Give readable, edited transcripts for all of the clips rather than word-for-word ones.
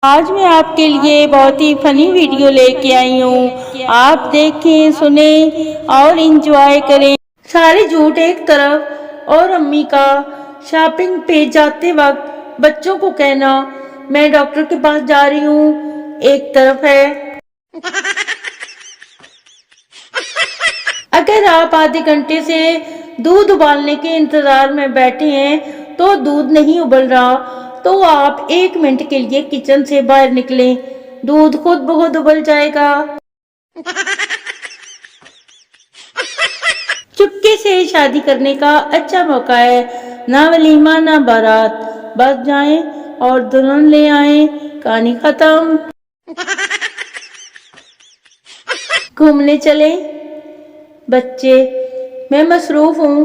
آج میں آپ کے لیے بہت ہی فنی ویڈیو لے کے آئی ہوں۔ آپ دیکھیں، سنیں اور انجوائے کریں۔ سارے جھوٹ ایک طرف اور امی کا شاپنگ پہ جاتے وقت بچوں کو کہنا میں ڈاکٹر کے پاس جا رہی ہوں ایک طرف ہے۔ اگر آپ آدھے گھنٹے سے دودھ ابالنے کے انتظار میں بیٹھے ہیں تو دودھ نہیں ابل رہا تو آپ 1 منٹ کے لیے کچن سے باہر نکلیں، دودھ خود بخود ابل جائے گا۔ چپکے سے شادی کرنے کا اچھا موقع ہے، نہ ولیمہ نہ بارات، بس جائیں اور دلہن لے آئیں، کہانی ختم۔ گھومنے چلیں؟ بچے، میں مصروف ہوں۔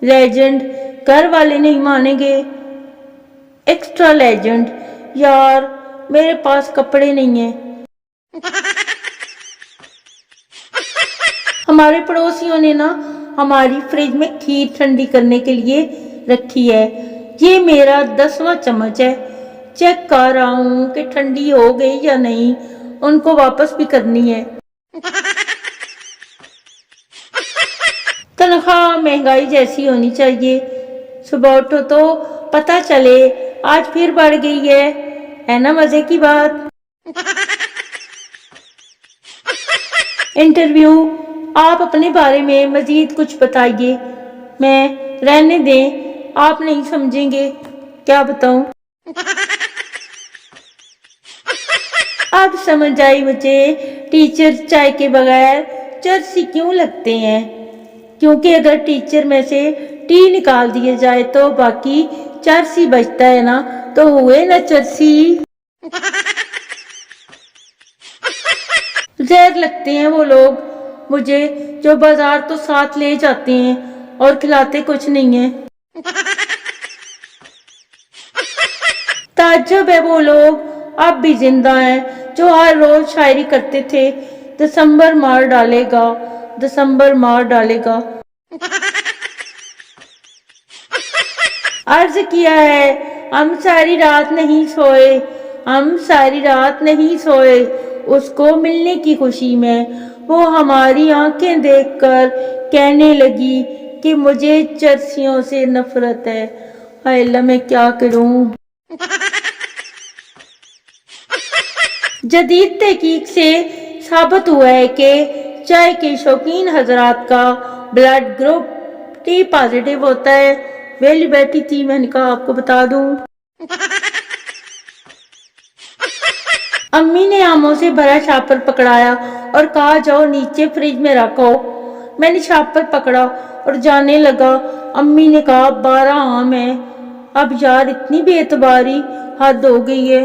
لیجنڈ، گھر والے نہیں مانیں گے۔ ایکسٹرا لیجنڈ، یار میرے پاس کپڑے نہیں ہیں۔ ہمارے پڑوسیوں نے نا ہماری فریج میں کھیر ٹھنڈی کرنے کے لیے رکھی ہے، یہ میرا 10واں چمچ ہے۔ چیک کر رہا ہوں کہ ٹھنڈی ہو گئی یا نہیں، ان کو واپس بھی کرنی ہے۔ تنخواہ مہنگائی جیسی ہونی چاہیے، صبح اٹھو تو پتہ چلے آج پھر بڑھ گئی ہے نا مزے کی بات۔ انٹرویو، آپ اپنے بارے میں مزید کچھ بتائیے۔ میں رہنے دیں، آپ نہیں سمجھیں گے، کیا بتاؤں۔ اب سمجھ آئی مجھے ٹیچر چائے کے بغیر چرسی کیوں لگتے ہیں، کیونکہ اگر ٹیچر میں سے ٹی نکال دیے جائے تو باقی چرسی بچتا ہے نا، تو ہوئے نا چرسی۔ زہر لگتے ہیں وہ لوگ مجھے جو بازار تو ساتھ لے جاتے ہیں اور کھلاتے کچھ نہیں ہیں۔ تعجب ہے وہ لوگ اب بھی زندہ ہیں جو ہر روز شاعری کرتے تھے، دسمبر مار ڈالے گا، دسمبر مار ڈالے گا۔ عرض کیا ہے ہم ساری رات نہیں سوئے، ہم ساری رات نہیں سوئے، اس کو ملنے کی خوشی میں وہ ہماری آنکھیں دیکھ کر کہنے لگی کہ مجھے چرسیوں سے نفرت ہے۔ ہائے اللہ میں کیا کروں۔ جدید تحقیق سے ثابت ہوا ہے کہ چائے کے شوقین حضرات کا بلڈ گروپ ٹی پازیٹیو ہوتا ہے۔ ویلی بیٹھی تھی، میں نے کہا آپ کو بتا دوں۔ امی نے آموں سے بھرا شاپر پکڑایا اور کہا جاؤ نیچے فریج میں رکھو۔ میں نے شاپر پکڑا اور جانے لگا، امی نے کہا 12 آم ہیں۔ اب یار اتنی بے اعتباری حد ہو گئی ہے۔